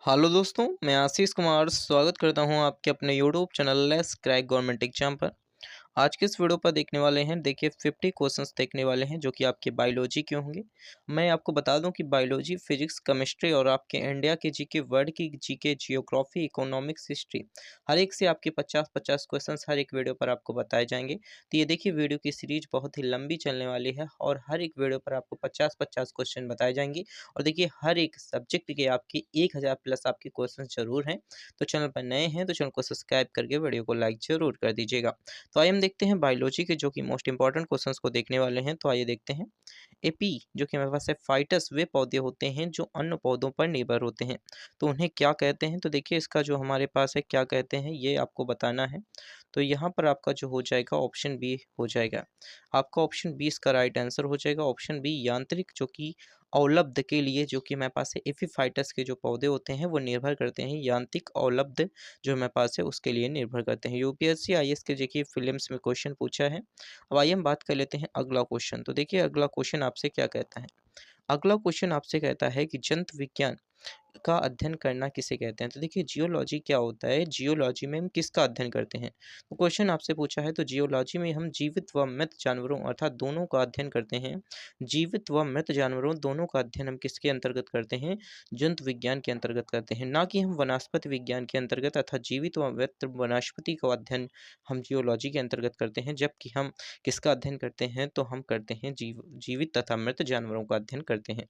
Hello दोस्तों, मैं आशीष कुमार स्वागत करता हूं आपके अपने YouTube channel let's crack government exam पर। आज के इस वीडियो पर देखने वाले हैं, देखिए 50 क्वेश्चंस देखने वाले हैं जो कि आपके बायोलॉजी के होंगे। मैं आपको बता दूं कि बायोलॉजी, फिजिक्स, केमिस्ट्री और आपके इंडिया के जीके, वर्ल्ड की जीके, जियोग्राफी, इकोनॉमिक्स, हिस्ट्री, हर एक से आपके 50-50 क्वेश्चंस हर एक वीडियो पर आपको बताए जाएंगे। तो ये देखिए वीडियो की सीरीज बहुत ही लंबी चलने वाली है और हर एक वीडियो पर आपको 50-50 क्वेश्चन बताए जाएंगे। और देखिए हर एक सब्जेक्ट के आपके 1000 प्लस आपके क्वेश्चन जरूर हैं। तो चैनल पर नए हैं तो चैनल को सब्सक्राइब करके वीडियो को लाइक जरूर कर दीजिएगा। तो आइए हम देखते हैं बायोलॉजी के जो कि मोस्ट इंपॉर्टेंट क्वेश्चंस को देखने वाले हैं। तो आइए देखते हैं। एपी जो कि हमारे पास है, फाइटस वे पौधे होते हैं जो अन्य पौधों पर निर्भर होते हैं, तो उन्हें क्या कहते हैं? तो देखिए इसका जो हमारे पास है क्या कहते हैं ये आपको बताना है। तो यहाँ पर आपका जो हो जाएगा ऑप्शन बी हो जाएगा। आपका ऑप्शन बी इसका राइट आंसर हो जाएगा। ऑप्शन बी यांत्रिक जो कि औलब्ध के लिए जो कि हमारे पास है एपीफाइटस के जो पौधे होते हैं वो निर्भर करते हैं यांत्रिक औलब्ध जो हमारे पास है उसके लिए निर्भर करते हैं। यूपीएससी आईएएस के देखिए फिल्म्स में क्वेश्चन पूछा है। अब आइए हम बात कर लेते हैं अगला क्वेश्चन। तो देखिए अगला क्वेश्चन आपसे क्या कहता है। अगला क्वेश्चन आपसे कहता है कि जंतु विज्ञान का अध्ययन करना किसे कहते हैं? तो देखिए जियोलॉजी क्या होता है, जियोलॉजी में हम किसका अध्ययन करते हैं? तो क्वेश्चन आपसे पूछा है, तो जियोलॉजी में हम जीवित व मृत जानवरों अर्थात दोनों का अध्ययन करते हैं। जीवित व मृत जानवरों दोनों का अध्ययन हम किसके अंतर्गत करते हैं? जंतु विज्ञान के अंतर्गत करते हैं, ना कि हम वनस्पति विज्ञान के अंतर्गत अर्थात जीवित व मृत वनस्पति का अध्ययन हम जियोलॉजी के अंतर्गत करते हैं। जबकि हम किसका अध्ययन करते हैं? तो हम करते हैं जीवित तथा मृत जानवरों का अध्ययन करते हैं।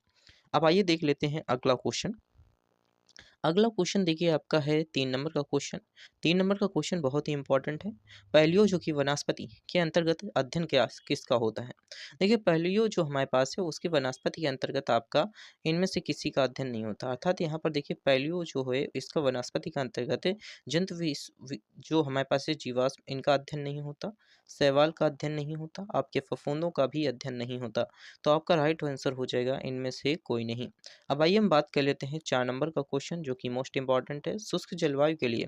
अब आइए देख लेते हैं अगला क्वेश्चन। अगला क्वेश्चन देखिए आपका है 3 नंबर का क्वेश्चन। 3 नंबर का क्वेश्चन बहुत ही इंपॉर्टेंट है। पहलियों जो कि वनस्पति के अंतर्गत अध्ययन क्या किसका होता है? देखिए पहलियों जो हमारे पास है उसके वनस्पति के अंतर्गत आपका इनमें से किसी का अध्ययन नहीं होता। अर्थात यहाँ पर देखिए पहलियों जो है इसका वनस्पति का अंतर्गत है। जंतु जो हमारे पास है जीवाश्म, इनका अध्ययन नहीं होता। शैवाल का अध्ययन नहीं होता। आपके फफूंदों का भी अध्ययन नहीं होता। तो आपका राइट आंसर हो जाएगा इनमें से कोई नहीं। अब आइए हम बात कर लेते हैं 4 नंबर का क्वेश्चन जो कि मोस्ट इंपॉर्टेंट है। शुष्क जलवायु के लिए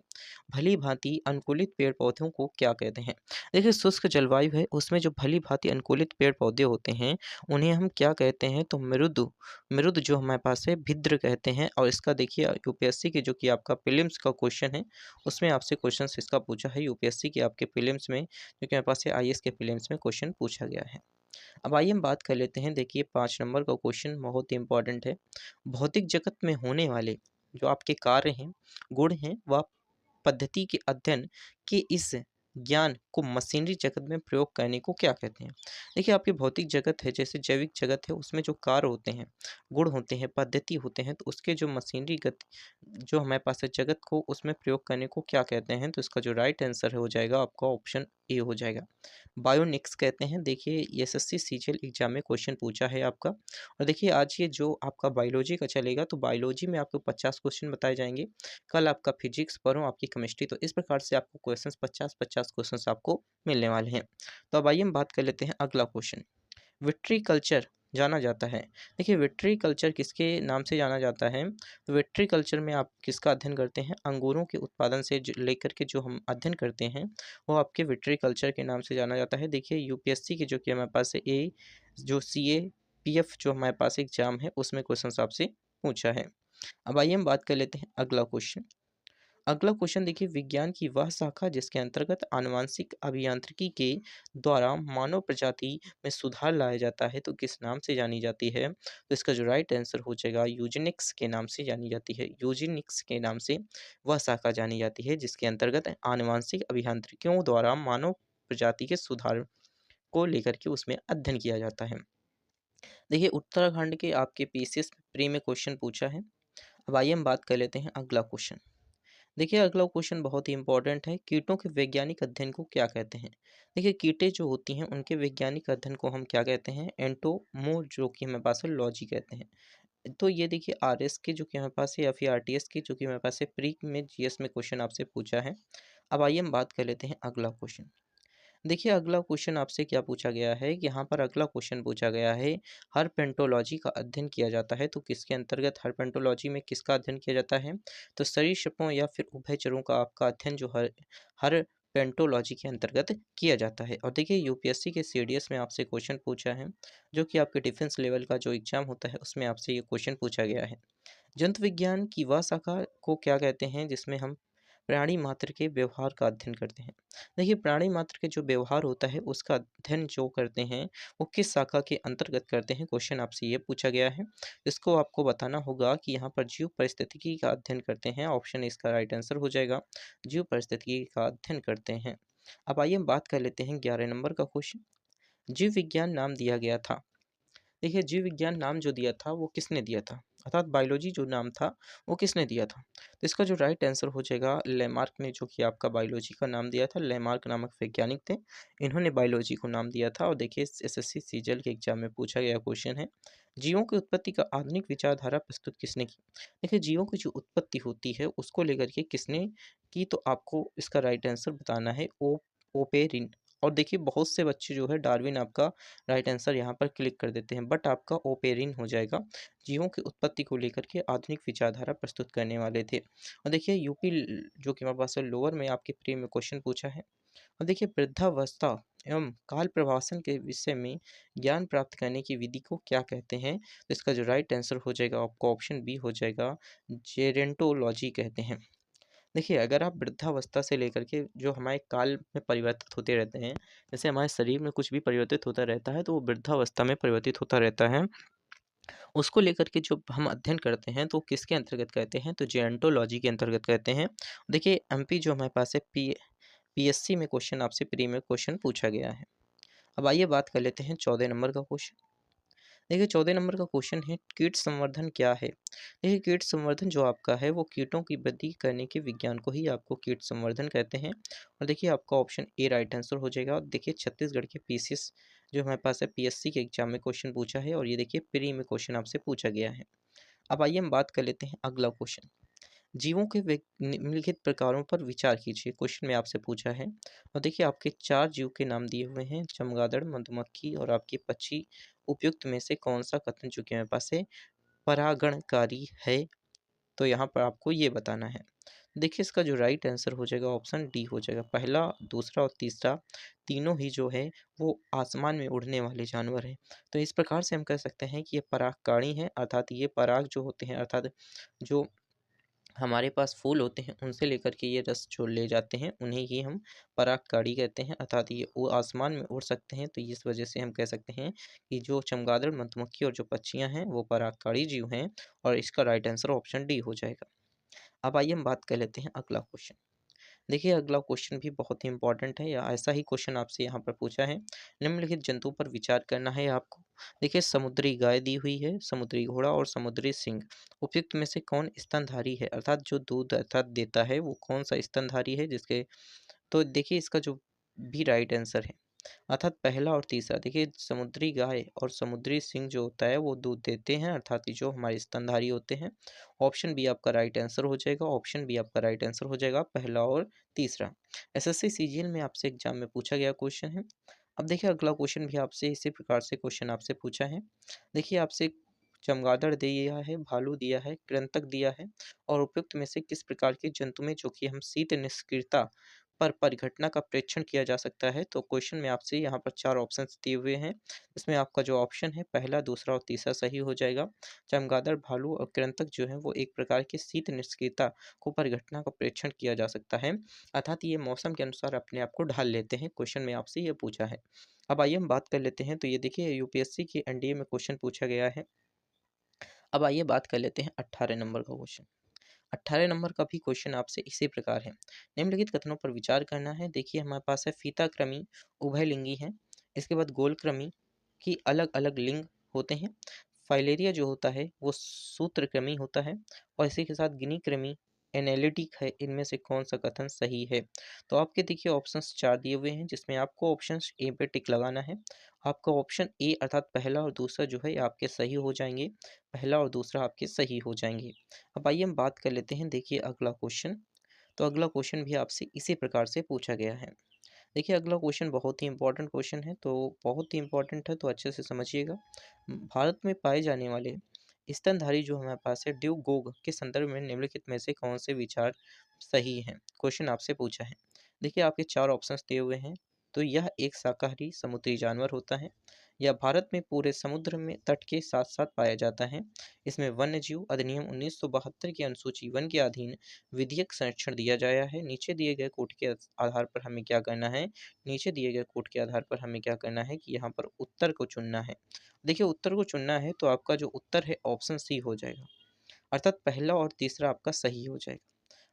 भली भांति अनुकूलित पेड़ पौधों को क्या कहते हैं? देखिए शुष्क जलवायु है उसमें जो भली भांति अनुकूलित पेड़ पौधे होते हैं उन्हें हम क्या कहते हैं? तो मृदु मृदु जो हमारे पास है भिद्र कहते हैं। और इसका देखिए यूपीएससी के जो कि आपका प्रीलिम्स का क्वेश्चन है उसमें आपसे क्वेश्चन इसका पूछा है। यूपीएससी के आपके प्रीलिम्स में जो कि हमारे पास है आईएएस के प्रीलिम्स में क्वेश्चन पूछा गया है। अब आइए हम बात कर लेते हैं। देखिए 5 नंबर का क्वेश्चन बहुत ही इंपॉर्टेंट है। भौतिक जगत में होने वाले जो आपके कार्य हैं, गुण हैं व पद्धति के अध्ययन के इस ज्ञान को मशीनरी जगत में प्रयोग करने को क्या कहते हैं? देखिए आपकी भौतिक जगत है जैसे जैविक जगत है उसमें जो कार्य होते हैं, गुण होते हैं, पद्धति होते हैं, तो उसके जो मशीनरी गति जो हमारे पास है जगत को उसमें प्रयोग करने को क्या कहते हैं? तो इसका जो राइट आंसर हो जाएगा आपका ऑप्शन ए हो जाएगा। बायोनिक्स कहते हैं। देखिए एसएससी सीजीएल एग्जाम में क्वेश्चन पूछा है आपका। और देखिए आज ये जो आपका बायोलॉजी का चलेगा तो बायोलॉजी में आपको 50 क्वेश्चन बताए जाएंगे। कल आपका फिजिक्स पढ़ो, आपकी केमिस्ट्री, तो इस प्रकार से आपको क्वेश्चंस 50-50 क्वेश्चंस आपको मिलने वाले हैं। तो अब आइए हम बात कर लेते हैं अगला क्वेश्चन। विट्री कल्चर जाना जाता है। देखिए विट्री कल्चर किसके नाम से जाना जाता है? तो विट्री कल्चर में आप किसका अध्ययन करते हैं? अंगूरों के उत्पादन से लेकर के जो हम अध्ययन करते हैं वो आपके विट्री कल्चर के नाम से जाना जाता है। देखिए यूपीएससी की जो कि हमारे पास है ए जो सीए पीएफ जो हमारे पास एग्जाम है उसमें क्वेश्चन आपसे पूछा है। अब आइए हम बात कर लेते हैं अगला क्वेश्चन। अगला क्वेश्चन देखिए विज्ञान की वह शाखा जिसके अंतर्गत आनुवांशिक अभियांत्रिकी के द्वारा मानव प्रजाति में सुधार लाया जाता है तो किस नाम से जानी जाती है? तो इसका जो राइट आंसर हो जाएगा यूजेनिक्स के नाम से जानी जाती है। यूजेनिक्स के नाम से वह शाखा जानी जाती है जिसके अंतर्गत आनुवांशिक अभियांत्रिकियों द्वारा मानव प्रजाति के सुधार को लेकर के उसमें अध्ययन किया जाता है। देखिए उत्तराखंड के आपके पीसीएस प्री में क्वेश्चन पूछा है। अब आइए हम बात कर लेते हैं अगला क्वेश्चन। देखिए अगला क्वेश्चन बहुत ही इंपॉर्टेंट है। कीटों के वैज्ञानिक अध्ययन को क्या कहते हैं? देखिए कीटे जो होती हैं उनके वैज्ञानिक अध्ययन को हम क्या कहते हैं? एंटोमो जो कि हमारे पास है लॉजी कहते हैं। तो ये देखिए आरएस के जो कि हमारे पास है या फिर आरटीएस की जो कि हमारे पास है प्री में जीएस में क्वेश्चन आपसे पूछा है। अब आइए हम बात कर लेते हैं अगला क्वेश्चन। देखिए अगला क्वेश्चन आपसे क्या पूछा गया है कि यहाँ पर अगला क्वेश्चन पूछा गया है हर्पेंटोलॉजी का अध्ययन किया जाता है तो किसके अंतर्गत हर्पेंटोलॉजी में किसका अध्ययन किया जाता है? तो सरीसृपों या फिर उभयचरों का आपका अध्ययन जो हर पेंटोलॉजी के अंतर्गत किया जाता है। और देखिए यूपीएससी के सीडीएस में आपसे क्वेश्चन पूछा है जो कि आपके डिफेंस लेवल का जो एग्जाम होता है उसमें आपसे ये क्वेश्चन पूछा गया है। जंतु विज्ञान की वह शाखा को क्या कहते हैं जिसमें हम प्राणी मात्र के व्यवहार का अध्ययन करते हैं। देखिए प्राणी मात्र के जो व्यवहार होता है उसका अध्ययन जो करते हैं वो किस शाखा के अंतर्गत करते हैं, क्वेश्चन आपसे ये पूछा गया है। इसको आपको बताना होगा कि यहाँ पर जीव परिस्थितिकी का अध्ययन करते हैं, ऑप्शन इसका राइट आंसर हो जाएगा। जीव परिस्थितिकी का अध्ययन करते हैं। अब आइए हम बात कर लेते हैं 11 नंबर का क्वेश्चन। जीव विज्ञान नाम दिया गया था। देखिए जीव विज्ञान नाम जो दिया था वो किसने दिया था, अर्थात बायोलॉजी जो नाम था वो किसने दिया था। तो इसका जो राइट आंसर हो जाएगा लेमार्क ने, जो कि आपका बायोलॉजी का नाम दिया था। लेमार्क नामक वैज्ञानिक थे, इन्होंने बायोलॉजी को नाम दिया था। और देखिए एसएससी सीजीएल के एग्जाम में पूछा गया क्वेश्चन है, जीवों की उत्पत्ति का आधुनिक विचारधारा प्रस्तुत किसने की। देखिए जीवों की जो उत्पत्ति होती है उसको लेकर के किसने की, तो आपको इसका राइट आंसर बताना है ओपेरिन। और देखिए बहुत से बच्चे जो है डार्विन आपका राइट आंसर यहाँ पर क्लिक कर देते हैं, बट आपका ओपेरिन हो जाएगा। जीवों की उत्पत्ति को लेकर के आधुनिक विचारधारा प्रस्तुत करने वाले थे। और देखिए यूपी जो कि हमारे पास है लोअर में आपके प्री में क्वेश्चन पूछा है। और देखिए वृद्धावस्था एवं काल प्रवासन के विषय में ज्ञान प्राप्त करने की विधि को क्या कहते हैं। तो इसका जो राइट आंसर हो जाएगा आपका ऑप्शन बी हो जाएगा, जेरेंटोलॉजी कहते हैं। देखिए, अगर आप वृद्धावस्था से लेकर के जो हमारे काल में परिवर्तित होते रहते हैं, जैसे हमारे शरीर में कुछ भी परिवर्तित होता रहता है, तो वो वृद्धावस्था में परिवर्तित होता रहता है। उसको लेकर के जो हम अध्ययन करते हैं, तो किसके अंतर्गत कहते हैं, तो जेंटोलॉजी के अंतर्गत कहते हैं। देखिए, एमपी जो हमारे पास है, पीएससी में क्वेश्चन आपसे प्री में क्वेश्चन पूछा गया है। अब आइए बात कर लेते हैं 14 नंबर का क्वेश्चन। देखिए 14 नंबर का क्वेश्चन है, कीट संवर्धन क्या है। देखिए कीट संवर्धन जो आपका है वो कीटों की वृद्धि करने के विज्ञान को ही आपको कीट संवर्धन कहते हैं। और देखिए आपका ऑप्शन ए राइट आंसर हो जाएगा। और देखिए छत्तीसगढ़ के पीसीएस जो हमारे पास है, पीएससी के एग्जाम में क्वेश्चन पूछा है, और ये देखिए प्री में क्वेश्चन आपसे पूछा गया है। अब आइए हम बात कर लेते हैं अगला क्वेश्चन। जीवों के निम्नलिखित प्रकारों पर विचार कीजिए, क्वेश्चन में आपसे पूछा है। और देखिए आपके 4 जीव के नाम दिए हुए हैं, चमगादड़, मधुमक्खी और आपके पक्षी। उपयुक्त में से कौन सा कथन जो कि हमारे पास है परागणकारी है, तो यहाँ पर आपको ये बताना है। देखिए इसका जो राइट आंसर हो जाएगा ऑप्शन डी हो जाएगा। पहला, दूसरा और तीसरा तीनों ही जो है वो आसमान में उड़ने वाले जानवर हैं। तो इस प्रकार से हम कह सकते हैं कि ये परागकारी हैं, अर्थात ये पराग जो होते हैं, अर्थात जो हमारे पास फूल होते हैं उनसे लेकर के ये रस जो ले जाते हैं उन्हें ही हम परागकारी कहते हैं, अर्थात ये वो आसमान में उड़ सकते हैं। तो इस वजह से हम कह सकते हैं कि जो चमगादड़, मधुमक्खी और जो पक्षियाँ हैं वो परागकारी जीव हैं। और इसका राइट आंसर ऑप्शन डी हो जाएगा। अब आइए हम बात कर लेते हैं अगला क्वेश्चन। देखिए अगला क्वेश्चन भी बहुत ही इंपॉर्टेंट है, या ऐसा ही क्वेश्चन आपसे यहाँ पर पूछा है। निम्नलिखित जंतु पर विचार करना है आपको। देखिए समुद्री गाय दी हुई है, समुद्री घोड़ा और समुद्री सिंह। उपयुक्त में से कौन स्तनधारी है, अर्थात जो दूध अर्थात देता है वो कौन सा स्तनधारी है जिसके। तो देखिए इसका जो भी राइट आंसर है, अर्थात पहला और तीसरा। देखिए समुद्री गाय और समुद्री सिंह जो होता है वो दूध देते हैं, अर्थात कि जो हमारे स्तनधारी होते हैं। ऑप्शन बी आपका राइट आंसर हो जाएगा। ऑप्शन बी आपका राइट आंसर हो जाएगा, पहला और तीसरा। एसएससी सीजीएल में आपसे एग्जाम में पूछा गया क्वेश्चन है। अब देखिए अगला क्वेश्चन भी आपसे इसी प्रकार से क्वेश्चन आपसे पूछा है। देखिए आपसे चमगादड़ दिया है, भालू दिया है, कृंतक दिया है, और उपयुक्त में से किस प्रकार के जंतु में जो कि हम शीत निष्क्रियता पर परिघटना का प्रेक्षण किया जा सकता है। तो क्वेश्चन में आपसे यहाँ पर 4 ऑप्शंस दिए हुए हैं। इसमें आपका जो ऑप्शन है पहला, दूसरा और तीसरा सही हो जाएगा। चमगादड़, भालू और कृंतक जो है वो एक प्रकार की शीत निष्क्रियता को परिघटना का प्रेक्षण किया जा सकता है, अर्थात ये मौसम के अनुसार अपने आप को ढाल लेते हैं। क्वेश्चन में आपसे ये पूछा है। अब आइए हम बात कर लेते हैं। तो ये देखिए यूपीएससी की एनडीए में क्वेश्चन पूछा गया है। अब आइए बात कर लेते हैं 18 नंबर का क्वेश्चन। 18 नंबर का भी क्वेश्चन आपसे इसी प्रकार है। निम्नलिखित कथनों पर विचार करना है। देखिए हमारे पास है फीताकृमि उभयलिंगी है। इसके बाद गोलकृमि की अलग अलग लिंग होते हैं। फाइलेरिया जो होता है वो सूत्रकृमि होता है। और इसी के साथ गिनी कृमि एनालिटिक है। इनमें से कौन सा कथन सही है। तो आपके देखिए ऑप्शंस 4 दिए हुए हैं, जिसमें आपको ऑप्शन ए पे टिक लगाना है। आपका ऑप्शन ए अर्थात पहला और दूसरा जो है आपके सही हो जाएंगे। पहला और दूसरा आपके सही हो जाएंगे। अब आइए हम बात कर लेते हैं। देखिए अगला क्वेश्चन। तो अगला क्वेश्चन भी आपसे इसी प्रकार से पूछा गया है। देखिए अगला क्वेश्चन बहुत ही इंपॉर्टेंट क्वेश्चन है, तो बहुत ही इंपॉर्टेंट है तो अच्छे से समझिएगा। भारत में पाए जाने वाले स्तनधारी जो हमारे पास है ड्यूगोग के संदर्भ में निम्नलिखित में से कौन से विचार सही हैं, क्वेश्चन आपसे पूछा है। देखिए आपके 4 ऑप्शंस दिए हुए हैं। तो यह एक शाकाहारी समुद्री जानवर होता है। यह भारत में पूरे समुद्र में तट के साथ साथ पाया जाता है। इसमें वन्य जीव अधिनियम 1972 की अनुसूची वन के अधीन विधिक संरक्षण दिया गया है। नीचे दिए गए कोड के आधार पर हमें क्या करना है, नीचे दिए गए कोड के आधार पर हमें क्या करना है कि यहाँ पर उत्तर को चुनना है। देखिए उत्तर को चुनना है तो आपका जो उत्तर है ऑप्शन सी हो जाएगा, अर्थात पहला और तीसरा आपका सही हो जाएगा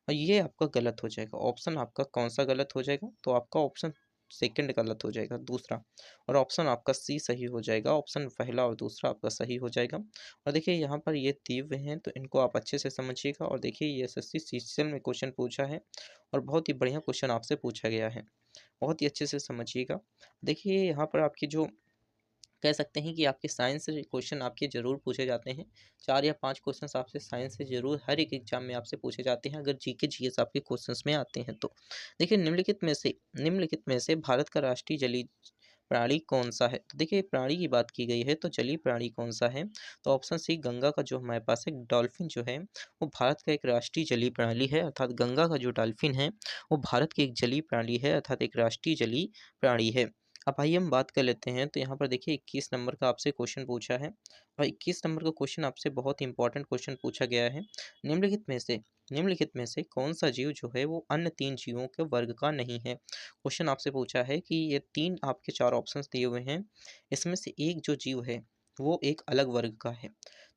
और ये आपका गलत हो जाएगा। ऑप्शन आपका कौन सा गलत हो जाएगा, तो आपका ऑप्शन सेकंड गलत हो जाएगा, दूसरा, और ऑप्शन आपका सी सही हो जाएगा। ऑप्शन पहला और दूसरा आपका सही हो जाएगा। और देखिए यहाँ पर ये दिए हुए हैं तो इनको आप अच्छे से समझिएगा। और देखिए ये एसएससी सीजीएल में क्वेश्चन पूछा है और बहुत ही बढ़िया क्वेश्चन आपसे पूछा गया है, बहुत ही अच्छे से समझिएगा। देखिए यहाँ पर आपकी जो कह सकते हैं कि आपके साइंस से क्वेश्चन आपके ज़रूर पूछे जाते हैं। 4 या 5 क्वेश्चंस आपसे साइंस से ज़रूर हर एक एग्जाम में आपसे पूछे जाते हैं, अगर जीके जीएस आपके क्वेश्चंस में आते हैं तो। देखिए निम्नलिखित में से भारत का राष्ट्रीय जलीय प्राणी कौन-सा है? तो देखिए प्राणी की बात की गई है तो जलीय प्राणी कौन-सा है? तो ऑप्शन सी गंगा का जो हमारे पास है डॉल्फिन जो है वो भारत का एक राष्ट्रीय जलीय प्राणी है, अर्थात गंगा का जो डॉल्फिन है वो भारत की एक जलीय प्राणी है, अर्थात एक राष्ट्रीय जलीय प्राणी है। अब आइए हम बात कर लेते हैं तो यहाँ पर देखिए 21 नंबर का आपसे क्वेश्चन पूछा है और 21 नंबर का क्वेश्चन आपसे बहुत इंपॉर्टेंट क्वेश्चन पूछा गया है। निम्नलिखित में से निम्नलिखित में से कौन सा जीव जो है वो अन्य 3 जीवों के वर्ग का नहीं है? क्वेश्चन आपसे पूछा है कि ये 3 आपके 4 ऑप्शंस दिए हुए हैं, इसमें से एक जो जीव है वो एक अलग वर्ग का है।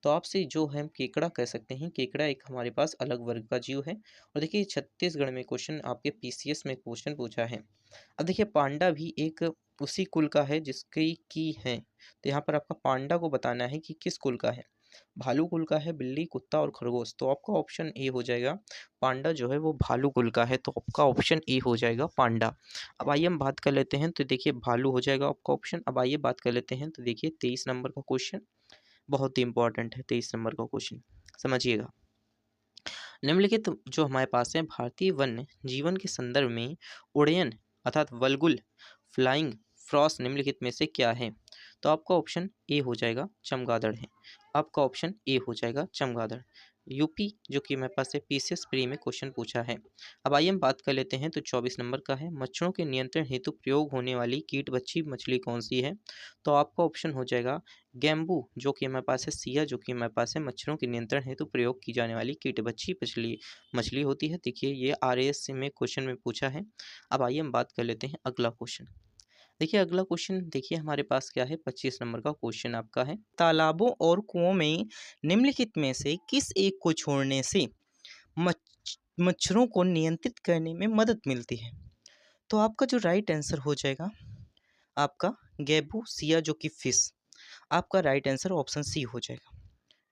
तो आपसे जो है केकड़ा कह सकते हैं, केकड़ा एक हमारे पास अलग वर्ग का जीव है। और देखिए छत्तीसगढ़ में क्वेश्चन आपके पीसीएस में क्वेश्चन पूछा है। अब देखिए पांडा भी एक उसी कुल का है जिसकी की है, तो यहाँ पर आपका पांडा को बताना है कि किस कुल का है। भालू कुल का है, बिल्ली, कुत्ता और खरगोश, तो आपका ऑप्शन ए हो जाएगा। पांडा जो है वो भालू कुल का है, तो आपका ऑप्शन ए हो जाएगा पांडा। अब आइए हम बात कर लेते हैं तो देखिए भालू हो जाएगा आपका ऑप्शन। अब आइए बात कर लेते हैं तो देखिए 23 नंबर का क्वेश्चन बहुत ही इंपॉर्टेंट है। 23 नंबर का क्वेश्चन समझिएगा। निम्नलिखित जो हमारे पास है भारतीय वन्य जीवन के संदर्भ में उड़यन अर्थात वल्गुल फ्लाइंग फ्रॉस निम्नलिखित में से क्या है? तो आपका ऑप्शन ए हो जाएगा चमगादड़ है। आपका ऑप्शन ए हो जाएगा चमगादड़। यूपी जो कि मेरे पास है पीसीएस प्री में क्वेश्चन पूछा है। अब आइए हम बात कर लेते हैं तो 24 नंबर का है मच्छरों के नियंत्रण हेतु प्रयोग होने वाली कीट बच्ची मछली कौन सी है? तो आपका ऑप्शन हो जाएगा गैम्बू जो कि हमारे पास है, सिया जो कि हमारे पास है मच्छरों के नियंत्रण हेतु प्रयोग की जाने वाली कीटबच्ची मछली मछली होती है। देखिए ये आरएएस में क्वेश्चन में पूछा है। अब आइए हम बात कर लेते हैं अगला क्वेश्चन। देखिए अगला क्वेश्चन देखिए हमारे पास क्या है 25 नंबर का क्वेश्चन आपका है तालाबों और कुओं में निम्नलिखित में से किस एक को छोड़ने से मच्छरों को नियंत्रित करने में मदद मिलती है? तो आपका जो राइट आंसर हो जाएगा आपका गैबू सिया जो कि फिश, आपका राइट आंसर ऑप्शन सी हो जाएगा।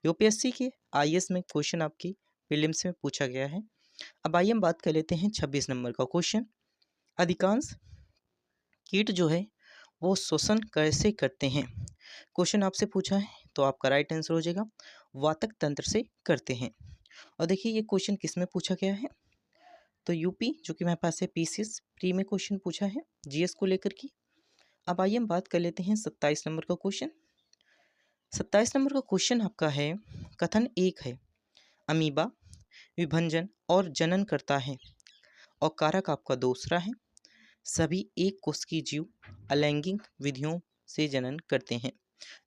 यूपीएससी के आईएएस में क्वेश्चन आपकी प्रीलिम्स में पूछा गया है। अब आइए हम बात कर लेते हैं 26 नंबर का क्वेश्चन। अधिकांश कीट जो है वो शोषण कैसे करते हैं? क्वेश्चन आपसे पूछा है तो आपका राइट आंसर हो जाएगा वातक तंत्र से करते हैं। और देखिए ये क्वेश्चन किस में पूछा गया है, तो यूपी जो कि मेरे पास है पीसीएस प्री में क्वेश्चन पूछा है जीएस को लेकर की। अब आइए हम बात कर लेते हैं 27 नंबर का क्वेश्चन। 27 नंबर का क्वेश्चन आपका है कथन एक है अमीबा विभंजन और जनन करता है और कारक आपका दूसरा है सभी एक कोशिकीय जीव अलैंगिक विधियों से जनन करते हैं।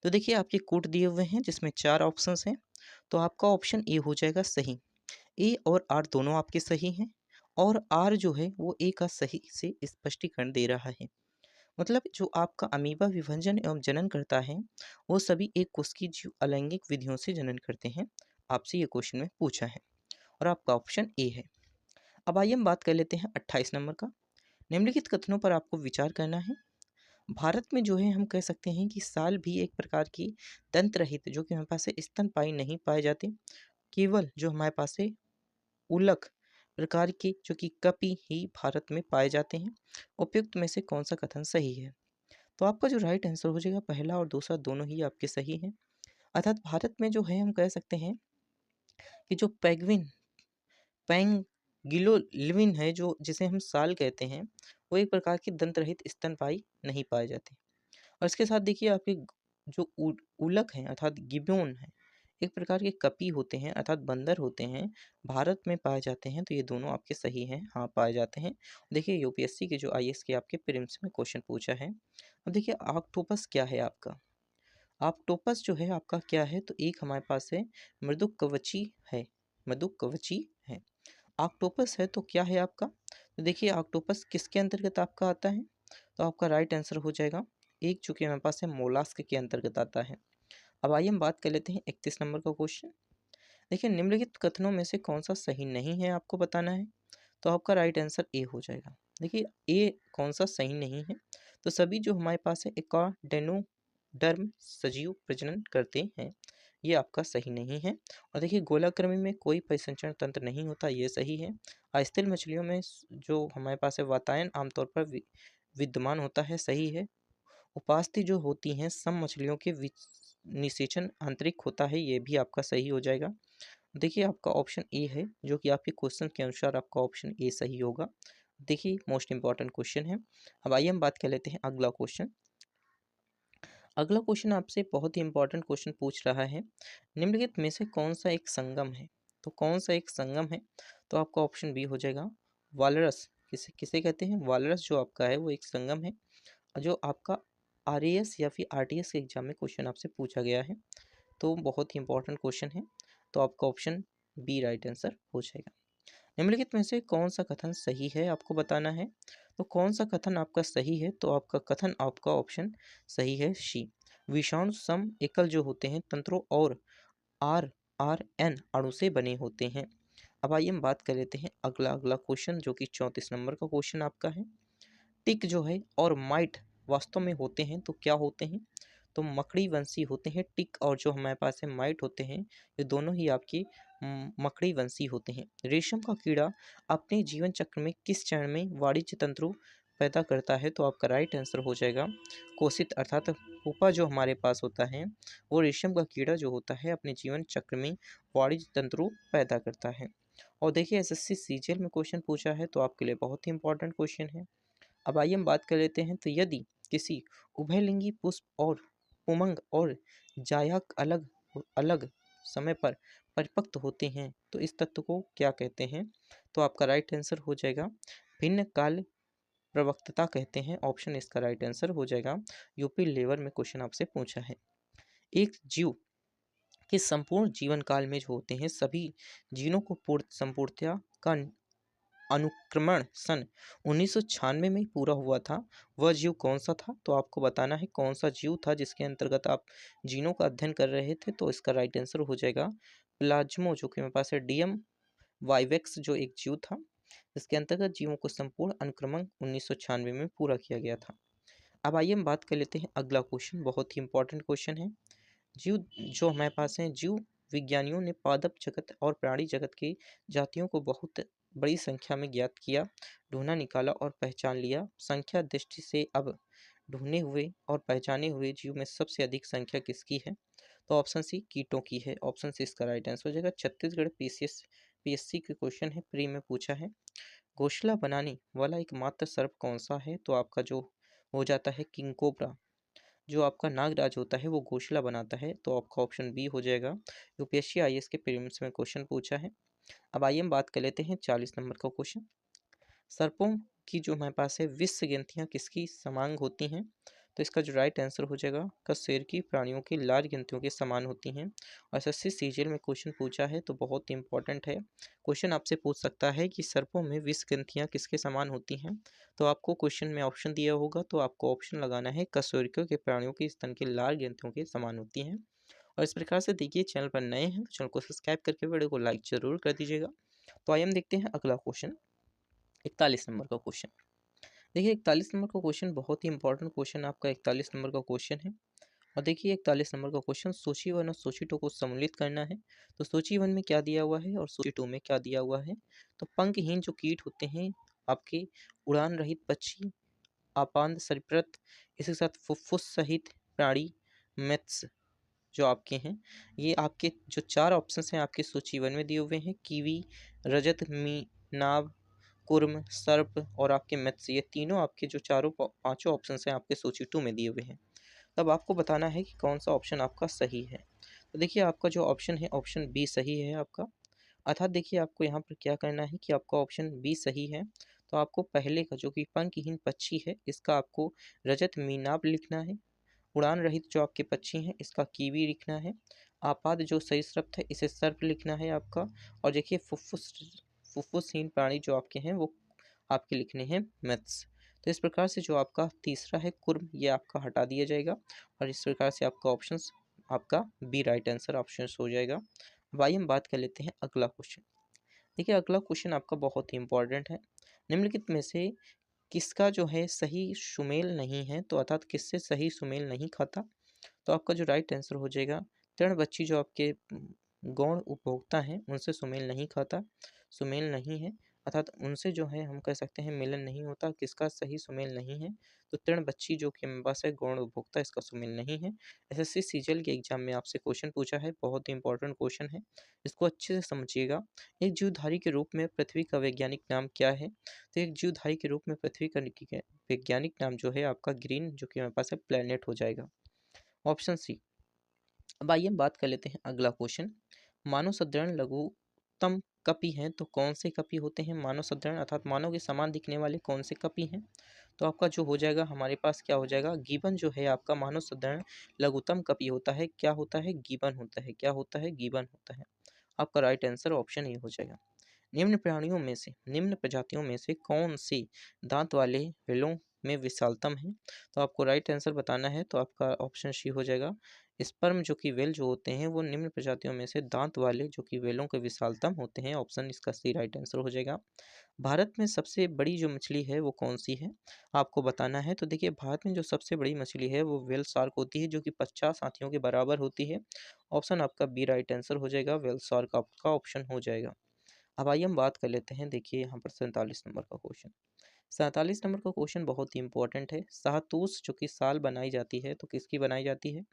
तो देखिए आपके कोड दिए हुए हैं जिसमें 4 ऑप्शंस हैं, तो आपका ऑप्शन ए हो जाएगा सही। ए और आर दोनों आपके सही हैं और आर जो है वो ए का सही से स्पष्टीकरण दे रहा है। मतलब जो आपका अमीबा विभंजन एवं जनन करता है वो सभी एक कोशिकीय जीव अलैंगिक विधियों से जनन करते हैं, आपसे ये क्वेश्चन में पूछा है और आपका ऑप्शन ए है। अब आइए हम बात कर लेते हैं 28 नंबर का। निम्नलिखित कथनों पर आपको विचार करना है। भारत में जो है हम कह सकते हैं कि साल भी एक प्रकार की दंत रहित जो कि हमारे पास है स्तनपायी नहीं पाए जाते, केवल जो हमारे पास है उलक प्रकार के जो कि कपि ही भारत में पाए जाते हैं। उपयुक्त में से कौन सा कथन सही है? तो आपका जो राइट आंसर हो जाएगा पहला और दूसरा दोनों ही आपके सही हैं। अर्थात भारत में जो है हम कह सकते हैं कि जो पेंगुइन पैंगिलोलिविन है जो जिसे हम साल कहते हैं वो एक प्रकार की दंत रहित स्तनपायी नहीं पाए जाते। और इसके साथ देखिए आपके जो उलक हैं अर्थात गिब्बन है एक प्रकार के कपी होते हैं अर्थात बंदर होते हैं, भारत में पाए जाते हैं, तो ये दोनों आपके सही हैं, हाँ पाए जाते हैं। देखिए यूपीएससी के जो आईएएस के आपके प्रीलिम्स में क्वेश्चन पूछा है। अब देखिए ऑक्टोपस क्या है आपका, ऑक्टोपस जो है आपका क्या है, तो एक हमारे पास है मृदुकवची है, मृदुकवची है। ऑक्टोपस है तो क्या है आपका, तो देखिए ऑक्टोपस किसके अंतर्गत आपका आता है, तो आपका राइट आंसर हो जाएगा एक, चूंकि हमारे पास है मोलास्क के अंतर्गत आता है। अब आइए हम बात कर लेते हैं 31 नंबर का क्वेश्चन। देखिए निम्नलिखित कथनों में से कौन सा सही नहीं है आपको बताना है, तो आपका राइट आंसर ए हो जाएगा। देखिए ए कौन सा सही नहीं है, तो सभी जो हमारे पास है एकाडेनोडर्म सजीव प्रजनन करते हैं, ये आपका सही नहीं है। और देखिए गोलाकृमि में कोई परिसंचरण तंत्र नहीं होता, ये सही है। अस्थिल मछलियों में जो हमारे पास है वातायन आमतौर पर विद्यमान होता है, सही है। उपास्थि जो होती हैं सम मछलियों के निषेचन आंतरिक होता है, ये भी आपका सही हो जाएगा। देखिए आपका ऑप्शन ए है, जो कि आपके क्वेश्चन के अनुसार आपका ऑप्शन ए सही होगा। देखिए मोस्ट इंपॉर्टेंट क्वेश्चन है। अब आइए हम बात कर लेते हैं अगला क्वेश्चन। अगला क्वेश्चन आपसे बहुत ही इंपॉर्टेंट क्वेश्चन पूछ रहा है, निम्नलिखित में से कौन सा एक संगम है, तो कौन सा एक संगम है, तो आपका ऑप्शन बी हो जाएगा वालरस। किसे किसे कहते हैं, वालरस जो आपका है वो एक संगम है, जो आपका आरएएस या फिर आरटीएस के एग्जाम में क्वेश्चन आपसे पूछा गया है, तो बहुत ही इंपॉर्टेंट क्वेश्चन है। तो आपका ऑप्शन बी राइट आंसर हो जाएगा। निम्नलिखित में से कौन सा कथन सही है आपको बताना है, तो कौन सा कथन आपका सही है, तो आपका कथन आपका ऑप्शन सही है सी। विषाणु सम एकल जो होते हैं तंत्रों और आर आर एन अणु से बने होते हैं। अब आइए हम बात कर लेते हैं अगला अगला क्वेश्चन, जो कि 34 नंबर का क्वेश्चन आपका है। टिक जो है और माइट वास्तव में होते हैं तो क्या होते हैं, तो मकड़ी वंशी होते हैं। टिक और जो हमारे पास है माइट होते हैं, ये दोनों ही आपकी मकड़ी वंशी होते हैं। रेशम का कीड़ा अपने जीवन चक्र में किस चरण में वाणिज्य तंतु पैदा करता है, तो आपका राइट आंसर हो जाएगा कोशित, अर्थात पुपा जो हमारे पास होता है, वो रेशम का कीड़ा जो होता है अपने जीवन चक्र में वाणिज्य तंतु पैदा करता है। और देखिए एसएससी सीजीएल में क्वेश्चन पूछा है, तो आपके लिए बहुत ही इंपॉर्टेंट क्वेश्चन है। अब आइए हम बात कर लेते हैं, तो यदि किसी उभयलिंगी पुष्प और उमंग और जायक अलग अलग समय पर परिपक्व होते हैं, तो इस तत्व को क्या कहते हैं, तो आपका राइट आंसर हो जाएगा भिन्न काल प्रवक्तता कहते हैं। ऑप्शन इसका राइट आंसर हो जाएगा। यूपी लेवल में क्वेश्चन आपसे पूछा है। एक जीव के संपूर्ण जीवन काल में जो होते हैं सभी जीनों को पूर्ण संपूर्णता का अनुक्रमण सन 1996 में पूरा हुआ था, वह जीव कौन सा था, तो आपको बताना है कौन सा जीव था जिसके अंतर्गत आप जीनों का अध्ययन कर रहे थे, तो इसका राइट आंसर हो जाएगा प्लाज्मो, जो कि मेरे पास है डीएम वाइवेक्स, जो एक जीव था जिसके अंतर्गत जीवों को संपूर्ण अनुक्रमण 1996 में पूरा किया गया था। अब आइए हम बात कर लेते हैं अगला क्वेश्चन, बहुत ही इंपॉर्टेंट क्वेश्चन है। जीव जो हमारे पास हैं, जीव विज्ञानियों ने पादप जगत और प्राणी जगत की जातियों को बहुत बड़ी संख्या में ज्ञात किया, ढूंढा निकाला और पहचान लिया। संख्या दृष्टि से अब ढूंढे हुए और पहचाने हुए जीव में सबसे अधिक संख्या किसकी है, तो ऑप्शन सी कीटों की है। ऑप्शन सी इसका राइट आंसर हो जाएगा। छत्तीसगढ़ पीएससी के क्वेश्चन है, प्री में पूछा है। घोंसला बनाने वाला एकमात्र सर्प कौन सा है, तो आपका जो हो जाता है किंग कोबरा। जो आपका नागराज होता है वो घोंसला बनाता है, तो आपका ऑप्शन बी हो जाएगा। यूपीएससी आईएएस के प्रीलिम्स में क्वेश्चन पूछा है। अब आइए हम बात कर लेते हैं 40 नंबर का क्वेश्चन। सर्पों की जो हमारे पास है विष ग्रंथियाँ किसकी समान होती हैं, तो इसका जो राइट आंसर हो जाएगा शेर की प्राणियों की लार ग्रंथियों के समान होती हैं। और एसएससी सीजीएल में क्वेश्चन पूछा है, तो बहुत इंपॉर्टेंट है। क्वेश्चन आपसे पूछ सकता है कि सर्पों में विष ग्रंथियाँ किसके समान होती हैं, तो आपको क्वेश्चन में ऑप्शन दिया होगा, तो आपको ऑप्शन लगाना है कशेरुकियों के प्राणियों की स्तन की लार ग्रंथियों के समान होती हैं। और इस प्रकार से देखिए चैनल पर नए हैं तो चैनल को सब्सक्राइब करके वीडियो को लाइक जरूर कर दीजिएगा। तो आइए हम देखते हैं अगला क्वेश्चन, 41 नंबर का क्वेश्चन। देखिए 41 नंबर का क्वेश्चन बहुत ही इंपॉर्टेंट क्वेश्चन आपका 41 नंबर का क्वेश्चन है। और देखिए 41 नंबर का क्वेश्चन सूची 1 और सूची 2 को सम्मिलित करना है। तो सूची 1 में क्या दिया हुआ है और सूची 2 में क्या दिया हुआ है, तो पंखहीन जो कीट होते हैं आपके, उड़ान रहित पक्षी, आपांत सरीसृप, इसके साथ फुफ्फुस सहित प्राणी, मत्स्य जो आपके हैं, ये आपके जो चार ऑप्शंस हैं आपके सूची 1 में दिए हुए हैं। कीवी, रजत, मीनाव, कुर्म, सर्प और आपके मत्स्य, ये तीनों आपके जो चारों पांचों ऑप्शंस हैं आपके सूची 2 में दिए हुए हैं। तब आपको बताना है कि कौन सा ऑप्शन आपका सही है। तो देखिए आपका जो ऑप्शन है ऑप्शन बी सही है आपका। अर्थात देखिए आपको यहाँ पर क्या करना है कि आपका ऑप्शन बी सही है। तो आपको पहले का जो कि पंखहीन पक्षी है इसका आपको रजत मीनाप लिखना है। उड़ान रहित जो आपके पक्षी हैं इसका कीवी लिखना है। आपात जो सरीसृप है इसे सर्प लिखना है आपका। और देखिए फुफ्फुसहीन प्राणी जो आपके हैं वो आपके लिखने हैं मत्स्य। तो इस प्रकार से जो आपका तीसरा है कुर्म ये आपका हटा दिया जाएगा और इस प्रकार से आपका ऑप्शंस आपका बी राइट आंसर ऑप्शन हो जाएगा। अब आइए हम बात कर लेते हैं अगला क्वेश्चन। देखिए अगला क्वेश्चन आपका बहुत ही इंपॉर्टेंट है। निम्नलिखित में से किसका जो है सही सुमेल नहीं है, तो अर्थात किससे सही सुमेल नहीं खाता। तो आपका जो राइट आंसर हो जाएगा तृणभक्षी जो आपके गौण उपभोक्ता हैं उनसे सुमेल नहीं खाता, सुमेल नहीं है। अर्थात उनसे जो है हम कह सकते हैं मिलन नहीं होता। किसका सही सुमेल नहीं है, तो तृणभक्षी जो कि हमारे पास है गौण उपभोक्ता इसका सुमेल नहीं है। एसएससी सीजीएल के एग्जाम में आपसे क्वेश्चन पूछा है, बहुत ही इंपॉर्टेंट क्वेश्चन है, इसको अच्छे से समझिएगा। एक जीवधारी के रूप में पृथ्वी का वैज्ञानिक नाम क्या है। तो एक जीवधारी के रूप में पृथ्वी का वैज्ञानिक नाम जो है आपका ग्रीन जो कि हमारे पास है प्लेनेट हो जाएगा, ऑप्शन सी। अब आइए हम बात कर लेते हैं अगला क्वेश्चन। मानव सदृढ़ लघुत्तम कपि हैं, तो कौन से कपि होते हैं मानव सदृढ़ अर्थात मानव के समान दिखने वाले कौन से कपि हैं। तो आपका जो हो जाएगा हमारे पास क्या हो जाएगा गिबन जो है आपका मानव सदृढ़ लघुत्तम कपि होता है। क्या होता है गिबन होता है, क्या होता है गिबन होता है। आपका राइट आंसर ऑप्शन ए हो जाएगा। निम्न प्राणियों में से निम्न प्रजातियों में से कौन सी दांत वाले व्हेलों में विशालतम है। तो आपको राइट आंसर बताना है, तो आपका ऑप्शन सी हो जाएगा। स्पर्म जो कि व्हेल जो होते हैं वो निम्न प्रजातियों में से दांत वाले जो कि व्हेलों के विशालतम होते हैं, ऑप्शन इसका सी राइट आंसर हो जाएगा। भारत में सबसे बड़ी जो मछली है वो कौन सी है, आपको बताना है। तो देखिए भारत में जो सबसे बड़ी मछली है वो व्हेल शार्क होती है जो कि 50 हाथियों के बराबर होती है। ऑप्शन आपका बी राइट आंसर हो जाएगा, व्हेल शार्क आपका ऑप्शन हो जाएगा। अब आइए हम बात कर लेते हैं, देखिए यहाँ पर 47 नंबर का क्वेश्चन। 47 नंबर का क्वेश्चन बहुत ही इंपॉर्टेंट है। शाहतूश जो कि साल बनाई जाती है तो किसकी बनाई जाती है।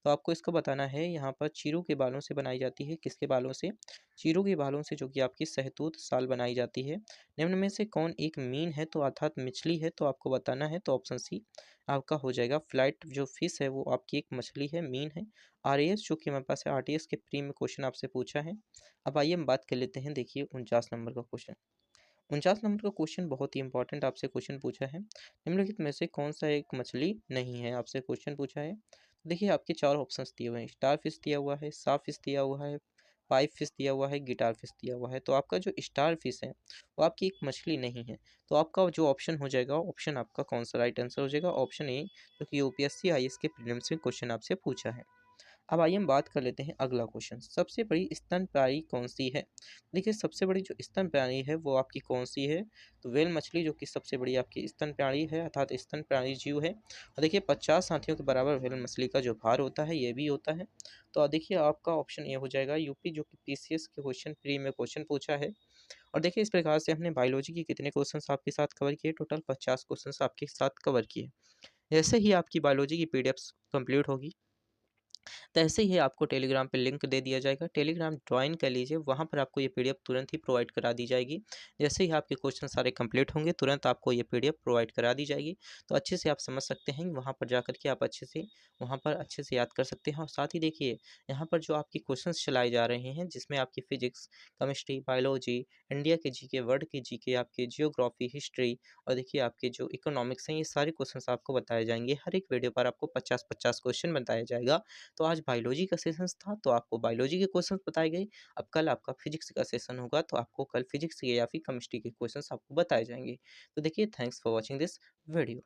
तो आपको इसको बताना है, यहाँ पर चीरू के बालों से बनाई जाती है। किसके बालों से, चीरू के बालों से जो कि आपकी सहतूत साल बनाई जाती है। निम्न में से कौन एक मीन है, तो अर्थात मछली है, तो आपको बताना है। तो ऑप्शन सी आपका हो जाएगा। फ्लाइट जो फिश है वो आपकी एक मछली है, मीन है। आरएएस जो कि हमारे पास है आरटीएस के प्री में क्वेश्चन आपसे पूछा है। अब आइए हम बात कर लेते हैं, देखिए 49 नंबर का क्वेश्चन। 49 नंबर का क्वेश्चन बहुत ही इंपॉर्टेंट आपसे क्वेश्चन पूछा है। निम्नलिखित में से कौन सा एक मछली नहीं है, आपसे क्वेश्चन पूछा है। देखिए आपके चार ऑप्शंस दिए हुए हैं, स्टार फिश दिया हुआ है, सा फिश दिया हुआ है, पाइप फिश दिया हुआ है, गिटार फिश दिया हुआ है। तो आपका जो स्टार फिश है वो आपकी एक मछली नहीं है। तो आपका जो ऑप्शन हो जाएगा, ऑप्शन आपका कौन सा राइट आंसर हो जाएगा, ऑप्शन ए, जो कि यूपीएससी आईएएस के प्रीलिम्स में क्वेश्चन आपसे पूछा है। अब आइए हम बात कर लेते हैं अगला क्वेश्चन। सबसे बड़ी स्तनपायी कौन सी है। देखिए सबसे बड़ी जो स्तनपायी है वो आपकी कौन सी है। तो व्हेल मछली जो कि सबसे बड़ी आपकी स्तनपायी है अर्थात स्तनपायी जीव है। और देखिए 50 हाथियों के बराबर व्हेल मछली का जो भार होता है ये भी होता है। तो देखिए आपका ऑप्शन ये हो जाएगा यूपी जो कि पीसीएस के क्वेश्चन प्री में क्वेश्चन पूछा है। और देखिए इस प्रकार से हमने बायोलॉजी के कितने क्वेश्चन आपके साथ कवर किए, टोटल 50 क्वेश्चन आपके साथ कवर किए। जैसे ही आपकी बायोलॉजी की पीडीएफ कंप्लीट होगी तो ऐसे ही आपको टेलीग्राम पे लिंक दे दिया जाएगा, टेलीग्राम ज्वाइन कर लीजिए, वहाँ पर आपको ये पीडीएफ तुरंत ही प्रोवाइड करा दी जाएगी। जैसे ही आपके क्वेश्चन सारे कंप्लीट होंगे तुरंत आपको ये पीडीएफ प्रोवाइड करा दी जाएगी। तो अच्छे से आप समझ सकते हैं, वहाँ पर जाकर के आप अच्छे से वहाँ पर अच्छे से याद कर सकते हैं। और साथ ही देखिए यहाँ पर जो आपके क्वेश्चन चलाए जा रहे हैं जिसमें आपकी फिजिक्स, केमिस्ट्री, बायोलॉजी, इंडिया के जीके, वर्ल्ड के जीके, आपके जियोग्राफी, हिस्ट्री और देखिए आपके जो इकोनॉमिक्स हैं ये सारे क्वेश्चन आपको बताए जाएंगे। हर एक वीडियो पर आपको 50-50 क्वेश्चन बताया जाएगा। तो आज बायोलॉजी का सेशन था तो आपको बायोलॉजी के क्वेश्चंस बताए गए। अब कल आपका फिजिक्स का सेशन होगा तो आपको कल फिजिक्स के या फिर केमिस्ट्री के क्वेश्चंस आपको बताए जाएंगे। तो देखिए thanks for watching this video.